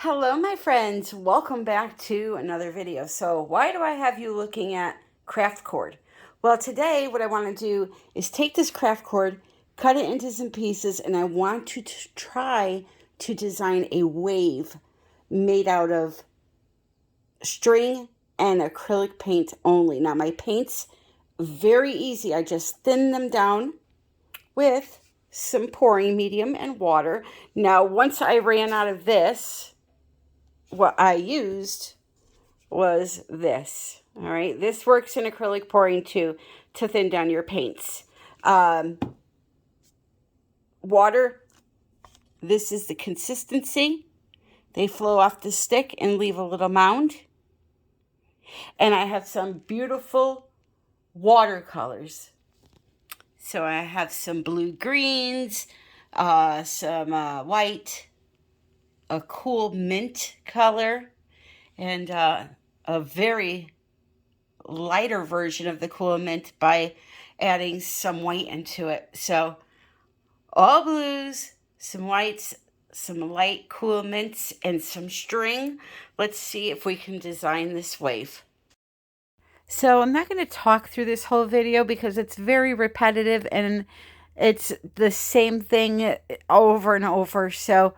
Hello, my friends. Welcome back to another video. So why do I have you looking at craft cord? Well, today what I want to do is take this craft cord, cut it into some pieces, and I want to try to design a wave made out of string and acrylic paint only. Now, my paint's very easy. I just thin them down with some pouring medium and water. Now, once I ran out of this, what I used was this. All right, this works in acrylic pouring too, to thin down your paints. Water, this is the consistency. They flow off the stick and leave a little mound. And I have some beautiful watercolors. So I have some blue greens, some white, a cool mint color, and a very lighter version of the cool mint by adding some white into it. So all blues, some whites, some light cool mints, and some string. Let's see if we can design this wave. So I'm not going to talk through this whole video because it's very repetitive and it's the same thing over and over. So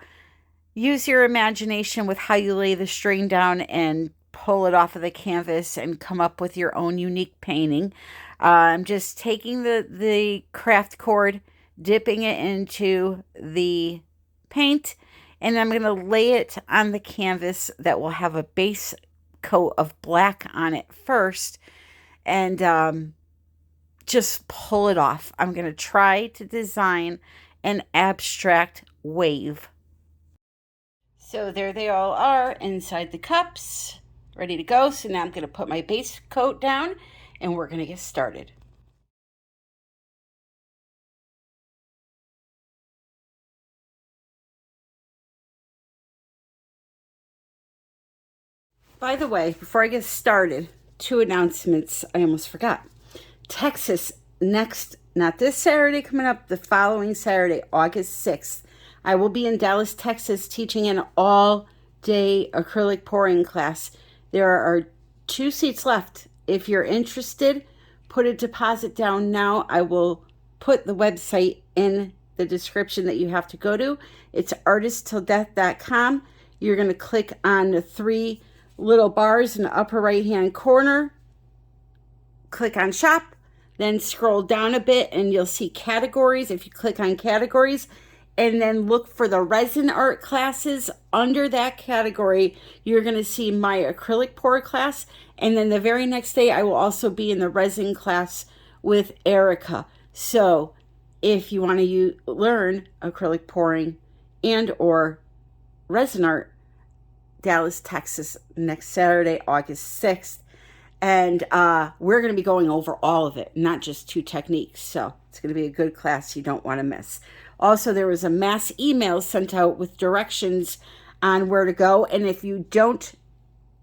use your imagination with how you lay the string down and pull it off of the canvas and come up with your own unique painting. I'm just taking the craft cord, dipping it into the paint, and I'm going to lay it on the canvas that will have a base coat of black on it first, and just pull it off. I'm going to try to design an abstract wave. So there they all are inside the cups, ready to go. So now I'm going to put my base coat down and we're going to get started. By the way, before I get started, 2 announcements I almost forgot. Texas next, not this Saturday coming up, the following Saturday, August 6th. I will be in Dallas, Texas, teaching an all-day acrylic pouring class. There are 2 seats left. If you're interested, put a deposit down now. I will put the website in the description that you have to go to. It's artisttilldeath.com. You're going to click on the 3 little bars in the upper right-hand corner. Click on shop, then scroll down a bit and you'll see categories. If you click on categories and then look for the resin art classes under that category, you're going to see my acrylic pour class. And then the very next day, I will also be in the resin class with Erica. So if you want to learn acrylic pouring and or resin art, Dallas, Texas, next Saturday, August 6th. And we're going to be going over all of it, not just 2 techniques. So it's going to be a good class you don't want to miss. Also, there was a mass email sent out with directions on where to go. And if you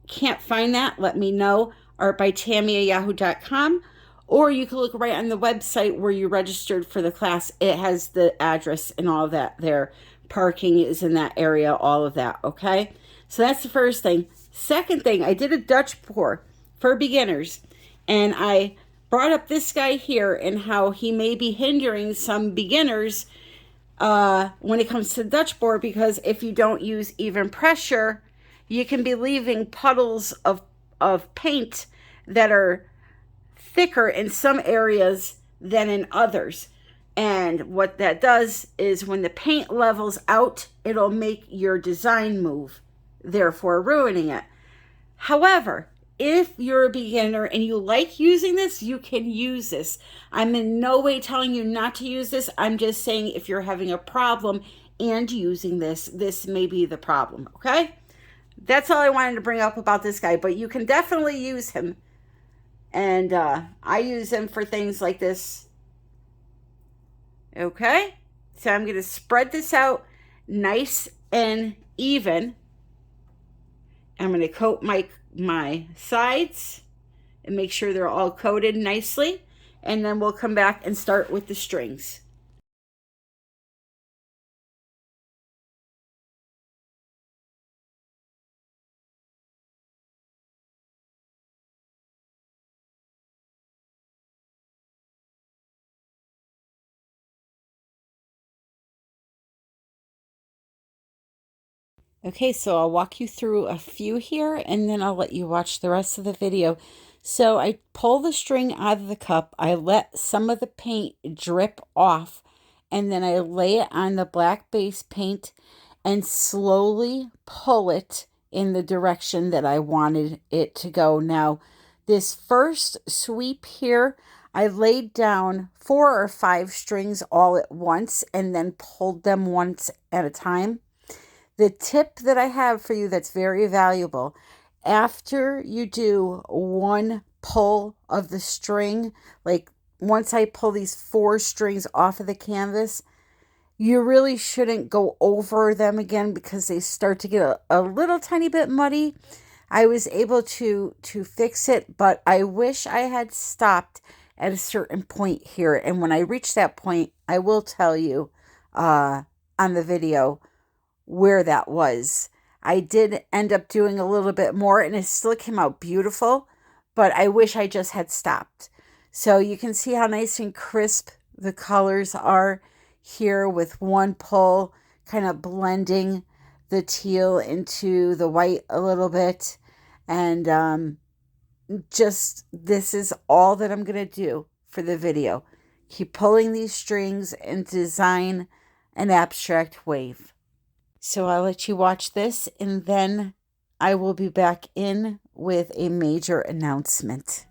can't find that, let me know. artbytammy@yahoo.com. Or you can look right on the website where you registered for the class. It has the address and all of that there. Parking is in that area, all of that, okay? So that's the first thing. Second thing, I did a Dutch pour for beginners, and I brought up this guy here and how he may be hindering some beginners when it comes to Dutch pour, because if you don't use even pressure, you can be leaving puddles of paint that are thicker in some areas than in others. And what that does is when the paint levels out, it'll make your design move, therefore ruining it. However, if you're a beginner and you like using this, you can use this. I'm in no way telling you not to use this. I'm just saying if you're having a problem and using this, this may be the problem, okay? That's all I wanted to bring up about this guy, but you can definitely use him. And I use him for things like this. Okay? So I'm going to spread this out nice and even. I'm going to coat my sides and make sure they're all coated nicely. And then we'll come back and start with the strings. Okay, so I'll walk you through a few here and then I'll let you watch the rest of the video. So I pull the string out of the cup, I let some of the paint drip off, and then I lay it on the black base paint and slowly pull it in the direction that I wanted it to go. Now, this first sweep here, I laid down 4 or 5 strings all at once and then pulled them once at a time. The tip that I have for you that's very valuable, after you do one pull of the string, like once I pull these 4 strings off of the canvas, you really shouldn't go over them again because they start to get a little tiny bit muddy. I was able to fix it, but I wish I had stopped at a certain point here. And when I reach that point, I will tell you on the video where that was. I did end up doing a little bit more and it still came out beautiful, but I wish I just had stopped. So you can see how nice and crisp the colors are here with one pull, kind of blending the teal into the white a little bit. And just this is all that I'm going to do for the video. Keep pulling these strings and design an abstract wave. So I'll let you watch this and then I will be back in with a major announcement.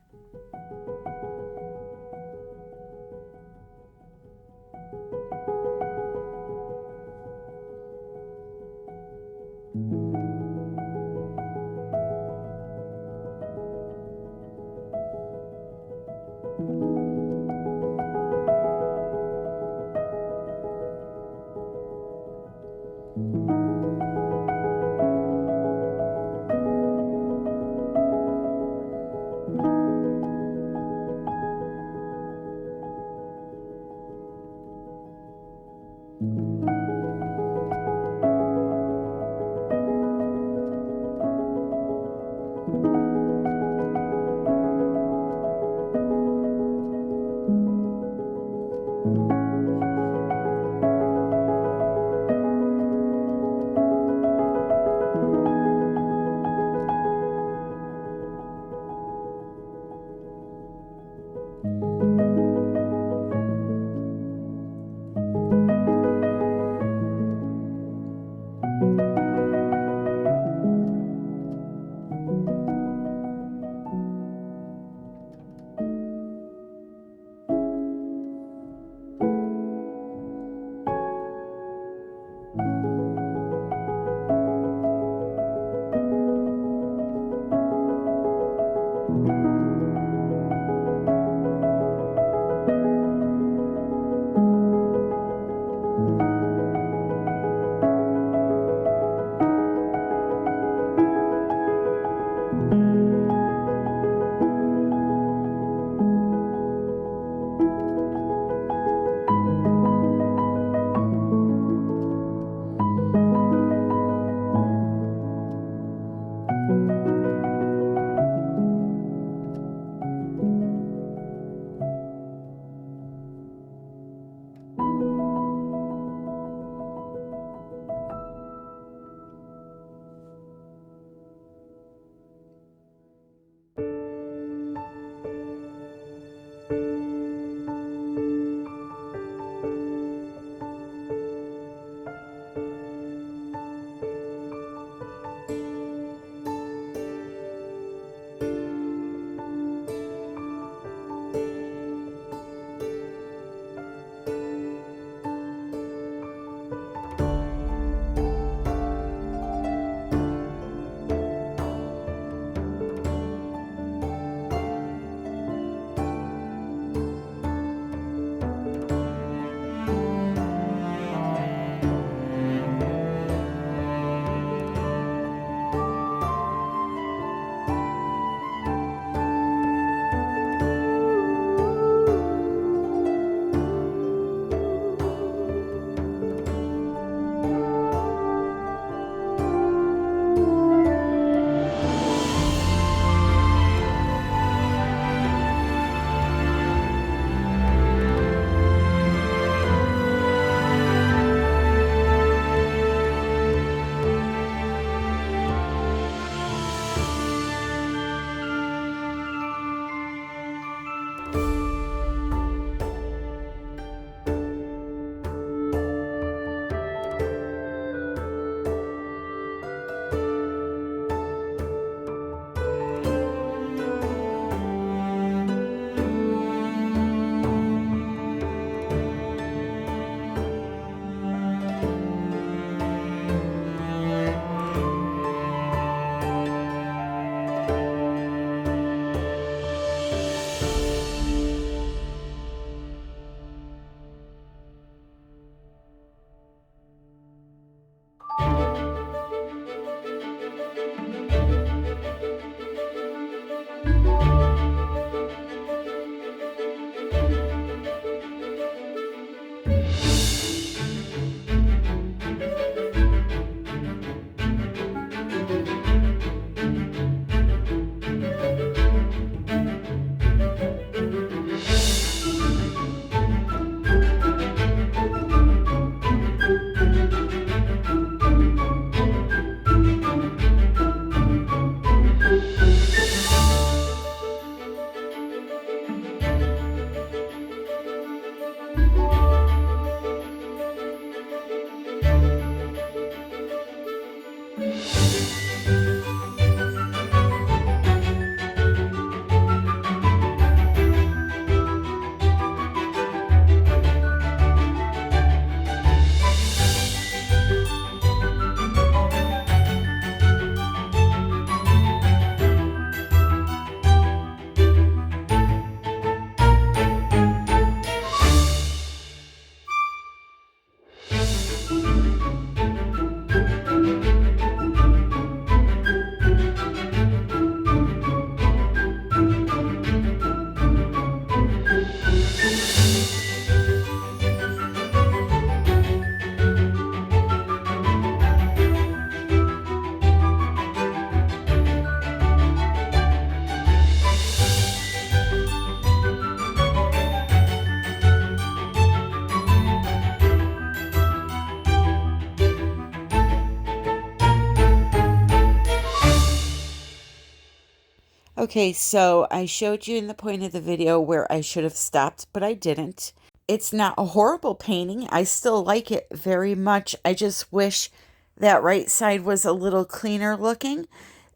Okay, so I showed you in the point of the video where I should have stopped, but I didn't. It's not a horrible painting. I still like it very much. I just wish that right side was a little cleaner looking.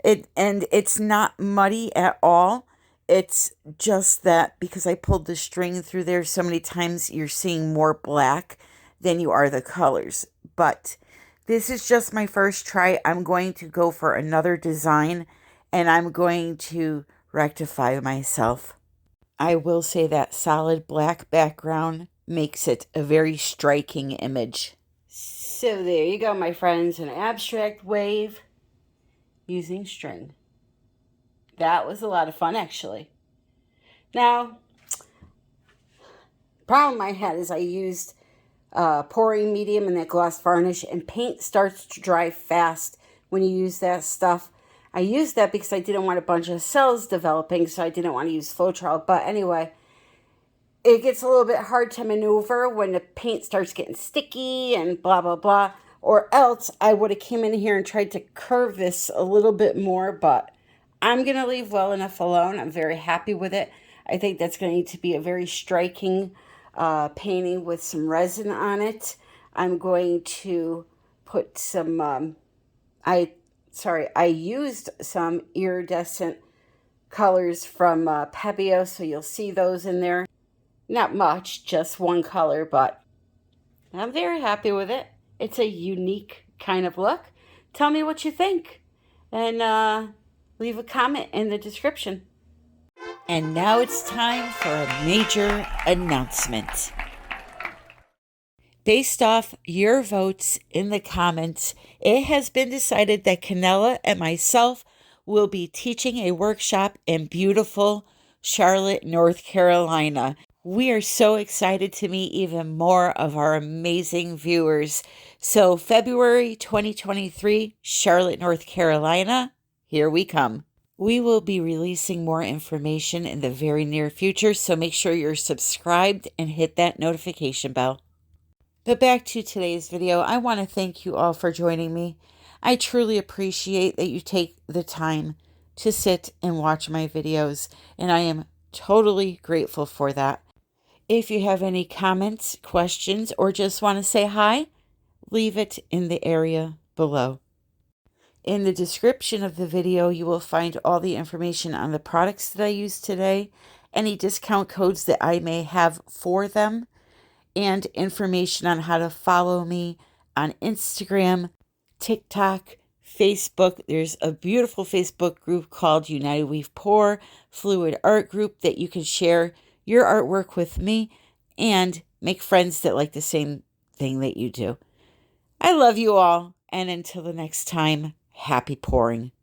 And it's not muddy at all. It's just that because I pulled the string through there so many times, you're seeing more black than you are the colors. But this is just my first try. I'm going to go for another design and I'm going to rectify myself. I will say that solid black background makes it a very striking image. So there you go, my friends, an abstract wave using string. That was a lot of fun, actually. Now, problem I had is I used pouring medium and that gloss varnish, and paint starts to dry fast when you use that stuff. I used that because I didn't want a bunch of cells developing, so I didn't want to use FLOETROL. But anyway, it gets a little bit hard to maneuver when the paint starts getting sticky and blah, blah, blah. Or else I would have came in here and tried to curve this a little bit more, but I'm going to leave well enough alone. I'm very happy with it. I think that's going to need to be a very striking painting with some resin on it. I'm going to put some, I used some iridescent colors from Pebeo, so you'll see those in there. Not much, just one color, but I'm very happy with it. It's a unique kind of look. Tell me what you think, and leave a comment in the description. And now it's time for a major announcement. Based off your votes in the comments, it has been decided that Canella and myself will be teaching a workshop in beautiful Charlotte, North Carolina. We are so excited to meet even more of our amazing viewers. So February 2023, Charlotte, North Carolina, here we come. We will be releasing more information in the very near future, so make sure you're subscribed and hit that notification bell. But back to today's video, I want to thank you all for joining me. I truly appreciate that you take the time to sit and watch my videos, and I am totally grateful for that. If you have any comments, questions, or just want to say hi, leave it in the area below. In the description of the video, you will find all the information on the products that I used today, any discount codes that I may have for them, and information on how to follow me on Instagram, TikTok, Facebook. There's a beautiful Facebook group called United Weave Pour Fluid Art Group that you can share your artwork with me and make friends that like the same thing that you do. I love you all, and until the next time, happy pouring.